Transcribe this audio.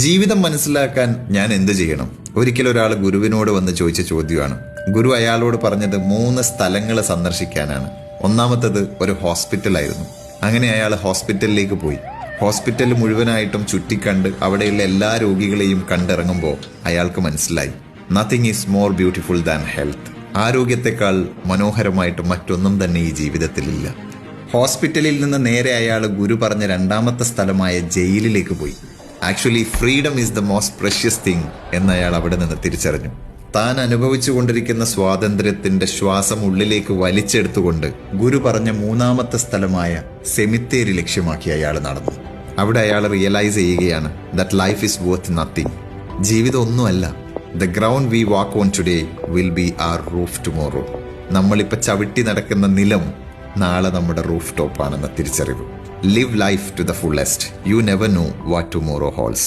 ജീവിതം മനസ്സിലാക്കാൻ ഞാൻ എന്ത് ചെയ്യണം? ഒരിക്കലും ഒരാൾ ഗുരുവിനോട് വന്ന് ചോദിച്ച ചോദ്യമാണ്. ഗുരു അയാളോട് പറഞ്ഞത് 3 സ്ഥലങ്ങൾ സന്ദർശിക്കാനാണ്. ഒന്നാമത്തത് ഒരു ഹോസ്പിറ്റലായിരുന്നു. അങ്ങനെ അയാൾ ഹോസ്പിറ്റലിലേക്ക് പോയി. ഹോസ്പിറ്റൽ മുഴുവനായിട്ടും ചുറ്റിക്കണ്ട് അവിടെയുള്ള എല്ലാ രോഗികളെയും കണ്ടിറങ്ങുമ്പോൾ അയാൾക്ക് മനസ്സിലായി, nothing is more beautiful than health. ആരോഗ്യത്തെക്കാൾ മനോഹരമായിട്ട് മറ്റൊന്നും തന്നെ ഈ ജീവിതത്തിലില്ല. ഹോസ്പിറ്റലിൽ നിന്ന് നേരെ അയാൾ ഗുരു പറഞ്ഞ 2ാമത്തെ സ്ഥലമായ ജയിലിലേക്ക് പോയി. Actually freedom is the most precious thing എന്ന് അയാൾ അവിടെ നിന്ന് തിരിച്ചറിഞ്ഞു. താൻ അനുഭവിച്ചു കൊണ്ടിരിക്കുന്ന സ്വാതന്ത്ര്യത്തിന്റെ ശ്വാസം ഉള്ളിലേക്ക് വലിച്ചെടുത്തുകൊണ്ട് ഗുരു പറഞ്ഞ 3ാമത്തെ സ്ഥലമായ സെമിത്തേരി ലക്ഷ്യമാക്കി അയാൾ നടന്നു. അവിടെ അയാൾ റിയലൈസ് ചെയ്യുകയാണ് that life is worth nothing. ജീവിതം ഒന്നുമല്ല. The ground we walk on today will be our roof tomorrow. നമ്മളിപ്പോൾ ചവിട്ടി നടക്കുന്ന നിലം നാളെ നമ്മുടെ റൂഫ് ടോപ്പാണെന്ന തിരിച്ചറിവ്. Live life to the fullest. You never know what tomorrow holds.